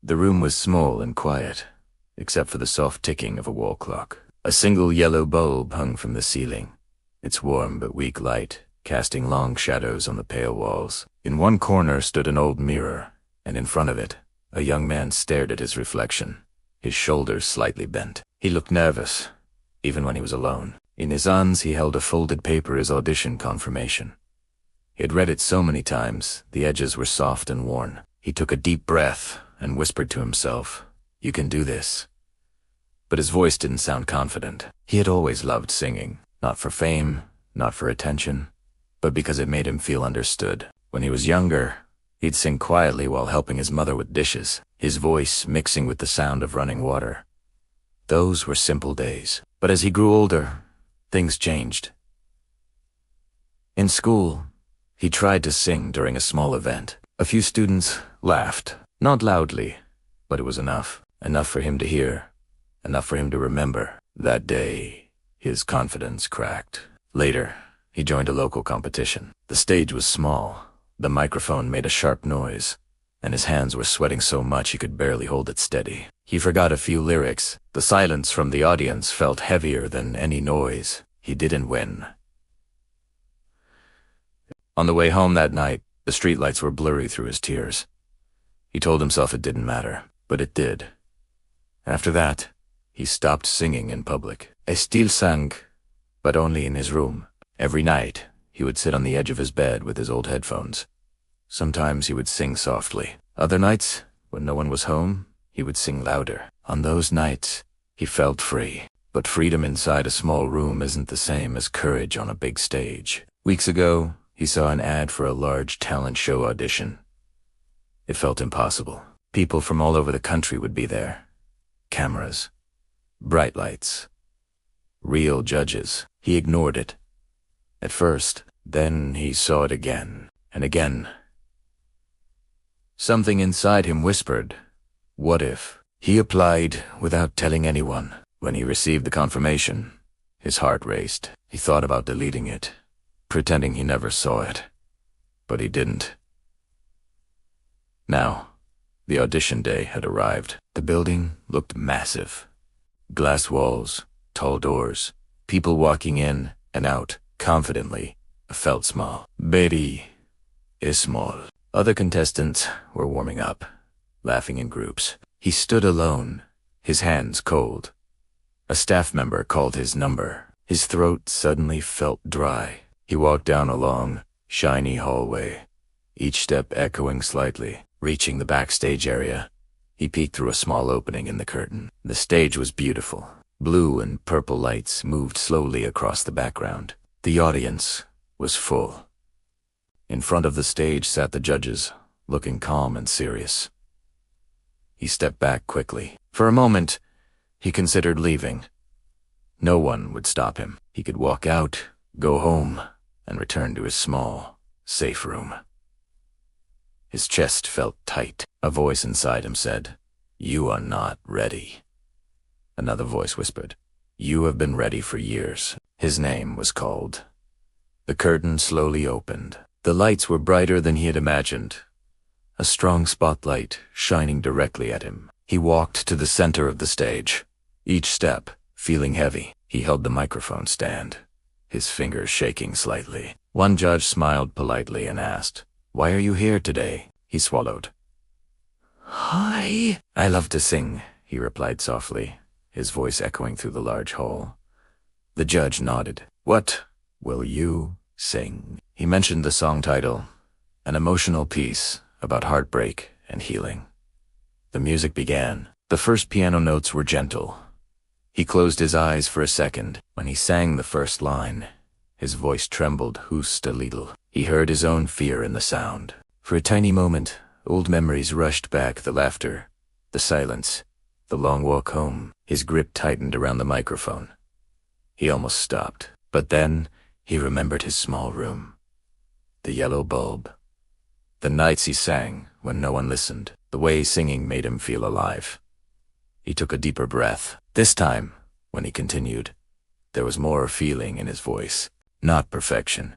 The room was small and quiet, except for the soft ticking of a wall clock. A single yellow bulb hung from the ceiling, its warm but weak light casting long shadows on the pale walls. In one corner stood an old mirror, and in front of it, a young man stared at his reflection, his shoulders slightly bent. He looked nervous, even when he was alone. In his hands he held a folded paper as audition confirmation. He had read it so many times, the edges were soft and worn. He took a deep breath and whispered to himself, "You can do this." But his voice didn't sound confident. He had always loved singing, not for fame, not for attention, but because it made him feel understood. When he was younger, he'd sing quietly while helping his mother with dishes, his voice mixing with the sound of running water. Those were simple days. But as he grew older, things changed. In school, he tried to sing during a small event. A few students laughed, not loudly, but it was enough. Enough for him to hear, enough for him to remember. That day, his confidence cracked. Later, he joined a local competition. The stage was small, the microphone made a sharp noise, and his hands were sweating so much he could barely hold it steady. He forgot a few lyrics. The silence from the audience felt heavier than any noise. He didn't win. On the way home that night, the streetlights were blurry through his tears. He told himself it didn't matter, but it did. After that, he stopped singing in public. He still sang, but only in his room. Every night, he would sit on the edge of his bed with his old headphones. Sometimes he would sing softly. Other nights, when no one was home, he would sing louder. On those nights, he felt free. But freedom inside a small room isn't the same as courage on a big stage. Weeks ago, he saw an ad for a large talent show audition. It felt impossible. People from all over the country would be there. Cameras. Bright lights. Real judges. He ignored it. At first, then he saw it again and again. Something inside him whispered, "What if?" He applied without telling anyone. When he received the confirmation, his heart raced. He thought about deleting it, pretending he never saw it. But he didn't. Now, the audition day had arrived. The building looked massive. Glass walls, tall doors, people walking in and out confidently. Felt small. Very small. Other contestants were warming up, laughing in groups. He stood alone, his hands cold. A staff member called his number. His throat suddenly felt dry. He walked down a long, shiny hallway, each step echoing slightly. Reaching the backstage area, he peeked through a small opening in the curtain. The stage was beautiful. Blue and purple lights moved slowly across the background. The audience was full. In front of the stage sat the judges, looking calm and serious. He stepped back quickly. For a moment, he considered leaving. No one would stop him. He could walk out, go home, and return to his small, safe room. His chest felt tight. A voice inside him said, "You are not ready." Another voice whispered, "You have been ready for years." His name was called. The curtain slowly opened. The lights were brighter than he had imagined, a strong spotlight shining directly at him. He walked to the center of the stage, each step feeling heavy. He held the microphone stand, his fingers shaking slightly. One judge smiled politely and asked, "Why are you here today?" He swallowed. "Hi." "I love to sing," he replied softly, his voice echoing through the large hall. The judge nodded. "What will you sing?" He mentioned the song title, an emotional piece about heartbreak and healing. The music began. The first piano notes were gentle. He closed his eyes for a second. When he sang the first line, his voice trembled just a little. He heard his own fear in the sound. For a tiny moment, old memories rushed back, the laughter, the silence, the long walk home. His grip tightened around the microphone. He almost stopped, but then he remembered his small room, the yellow bulb, the nights he sang when no one listened, the way singing made him feel alive. He took a deeper breath. This time, when he continued, there was more feeling in his voice. Not perfection,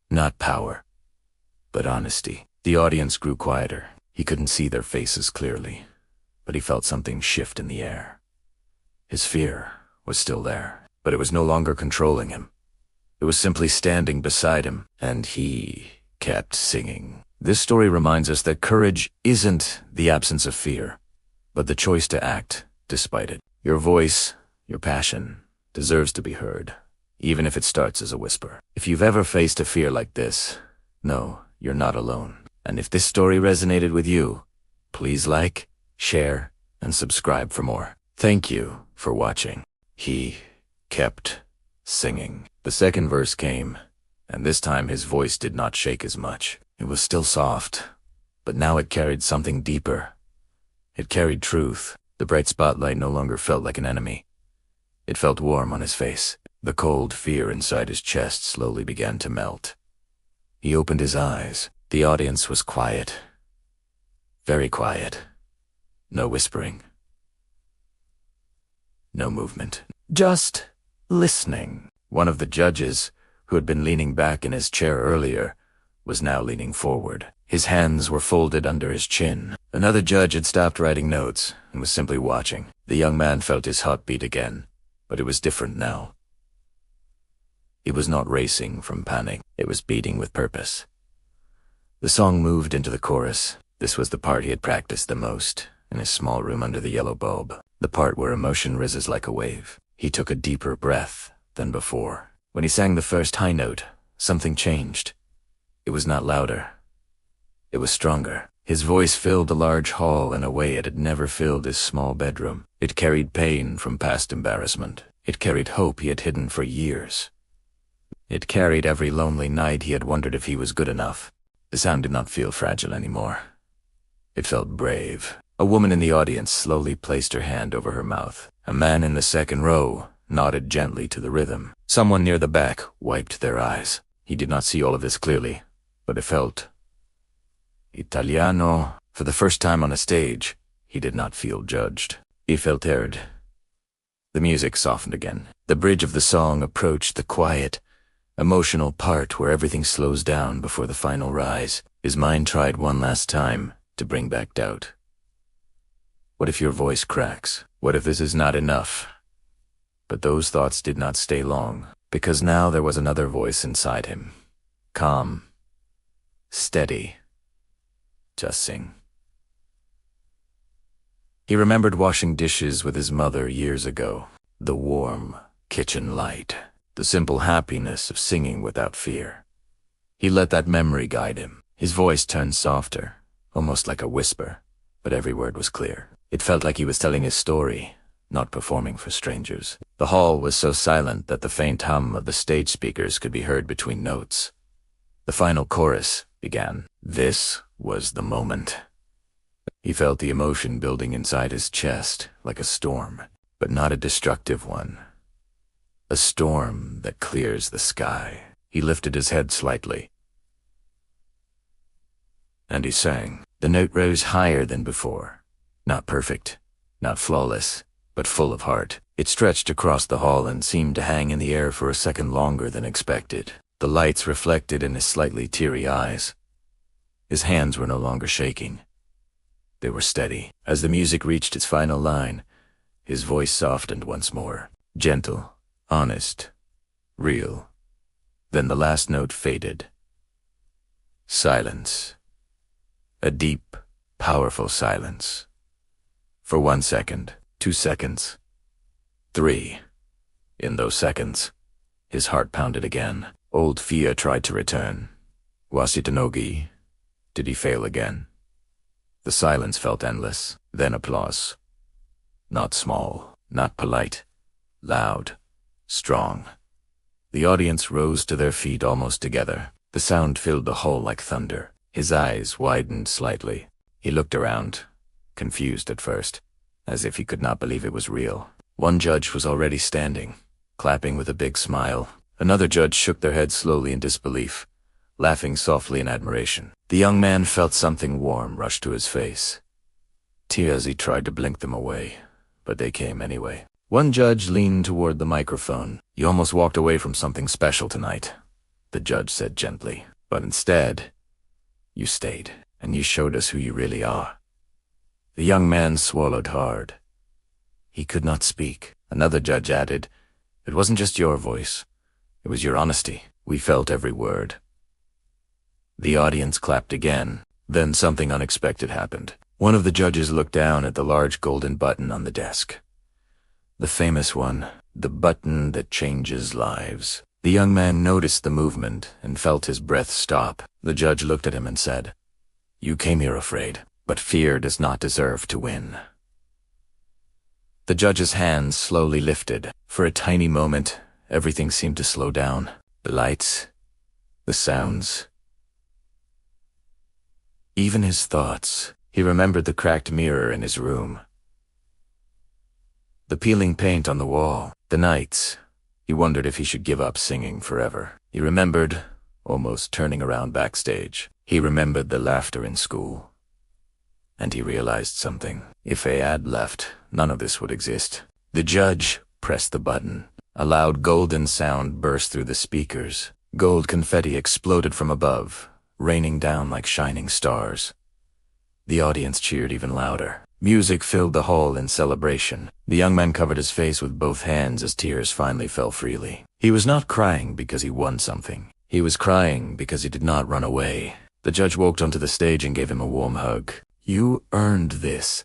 not power, but honesty. The audience grew quieter. He couldn't see their faces clearly, but he felt something shift in the air. His fear was still there, but it was no longer controlling him. It was simply standing beside him, and he kept singing. This story reminds us that courage isn't the absence of fear, but the choice to act despite it. Your voice, your passion, deserves to be heard, even if it starts as a whisper. If you've ever faced a fear like this, know you're not alone. And if this story resonated with you, please like, share, and subscribe for more. Thank you for watching. He kept singing. The second verse came, and this time his voice did not shake as much. It was still soft, but now it carried something deeper. It carried truth. The bright spotlight no longer felt like an enemy. It felt warm on his face. The cold fear inside his chest slowly began to melt. He opened his eyes. The audience was quiet. Very quiet. No whispering. No movement. Just listening. One of the judges, who had been leaning back in his chair earlier, was now leaning forward. His hands were folded under his chin. Another judge had stopped writing notes and was simply watching. The young man felt his heart beat again, but it was different now. It was not racing from panic. It was beating with purpose. The song moved into the chorus. This was the part he had practiced the most, in his small room under the yellow bulb, the part where emotion rises like a wave. He took a deeper breath than before. When he sang the first high note, something changed. It was not louder. It was stronger. His voice filled the large hall in a way it had never filled his small bedroom. It carried pain from past embarrassment. It carried hope he had hidden for years. It carried every lonely night he had wondered if he was good enough. The sound did not feel fragile anymore. It felt brave. A woman in the audience slowly placed her hand over her mouth. A man in the second row nodded gently to the rhythm. Someone near the back wiped their eyes. He did not see all of this clearly, but it felt Italiano. For the first time on a stage, he did not feel judged. He felt heard. The music softened again. The bridge of the song approached the quiet, emotional part where everything slows down before the final rise. His mind tried one last time to bring back doubt. What if your voice cracks? What if this is not enough? But those thoughts did not stay long, because now there was another voice inside him. Calm. Steady. Just sing. He remembered washing dishes with his mother years ago. The warm kitchen light. The simple happiness of singing without fear. He let that memory guide him. His voice turned softer, almost like a whisper, but every word was clear. It felt like he was telling his story, not performing for strangers. The hall was so silent that the faint hum of the stage speakers could be heard between notes. The final chorus began. This was the moment. He felt the emotion building inside his chest like a storm, but not a destructive one. A storm that clears the sky. He lifted his head slightly, and he sang. The note rose higher than before. Not perfect, not flawless, but full of heart. It stretched across the hall and seemed to hang in the air for a second longer than expected. The lights reflected in his slightly teary eyes. His hands were no longer shaking. They were steady. As the music reached its final line, his voice softened once more. Gentle, honest, real. Then the last note faded. Silence. A deep, powerful silence. For 1 second, 2 seconds, 3. In those seconds, his heart pounded again. Old fear tried to return. Was it Nogi? Did he fail again? The silence felt endless. Then applause. Not small, not polite. Loud, strong. The audience rose to their feet almost together. The sound filled the hall like thunder. His eyes widened slightly. He looked around, confused at first, as if he could not believe it was real. One judge was already standing, clapping with a big smile. Another judge shook their head slowly in disbelief, laughing softly in admiration. The young man felt something warm rush to his face. Tears, he tried to blink them away, but they came anyway. One judge leaned toward the microphone. You almost walked away from something special tonight, the judge said gently. But instead, you stayed, and you showed us who you really are. The young man swallowed hard. He could not speak. Another judge added, "It wasn't just your voice. It was your honesty. We felt every word." The audience clapped again. Then something unexpected happened. One of the judges looked down at the large golden button on the desk. The famous one, the button that changes lives. The young man noticed the movement and felt his breath stop. The judge looked at him and said, "You came here afraid, but fear does not deserve to win." The judge's hands slowly lifted. For a tiny moment, everything seemed to slow down. The lights, the sounds, even his thoughts. He remembered the cracked mirror in his room, the peeling paint on the wall, the nights. He wondered if he should give up singing forever. He remembered almost turning around backstage. He remembered the laughter in school. And he realized something. If I had left, none of this would exist. The judge pressed the button. A loud golden sound burst through the speakers. Gold confetti exploded from above, raining down like shining stars. The audience cheered even louder. Music filled the hall in celebration. The young man covered his face with both hands as tears finally fell freely. He was not crying because he won something. He was crying because he did not run away. The judge walked onto the stage and gave him a warm hug. "You earned this,"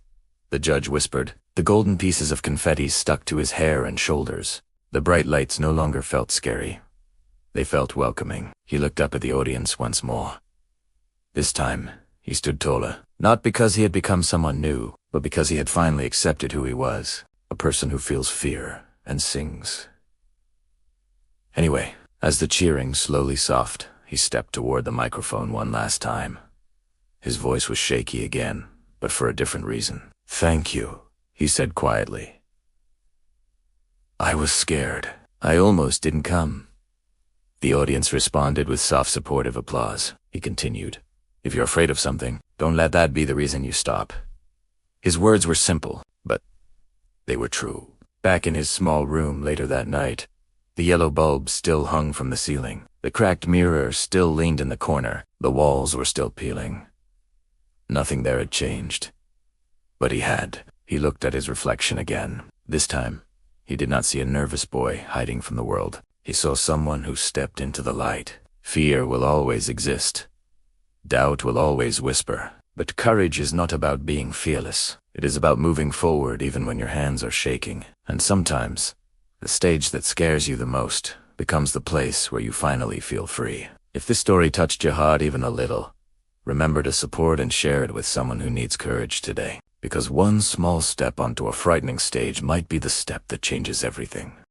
the judge whispered. The golden pieces of confetti stuck to his hair and shoulders. The bright lights no longer felt scary. They felt welcoming. He looked up at the audience once more. This time, he stood taller, not because he had become someone new, but because he had finally accepted who he was, a person who feels fear and sings. Anyway, as the cheering slowly softened, he stepped toward the microphone one last time. His voice was shaky again, but for a different reason. "Thank you," he said quietly. "I was scared. I almost didn't come." The audience responded with soft supportive applause. He continued, "If you're afraid of something, don't let that be the reason you stop." His words were simple, but they were true. Back in his small room later that night, the yellow bulb still hung from the ceiling. The cracked mirror still leaned in the corner. The walls were still peeling. Nothing there had changed. But he had. He looked at his reflection again. This time, he did not see a nervous boy hiding from the world. He saw someone who stepped into the light. Fear will always exist. Doubt will always whisper. But courage is not about being fearless. It is about moving forward even when your hands are shaking. And sometimes, the stage that scares you the most becomes the place where you finally feel free. If this story touched your heart even a little, remember to support and share it with someone who needs courage today. Because one small step onto a frightening stage might be the step that changes everything.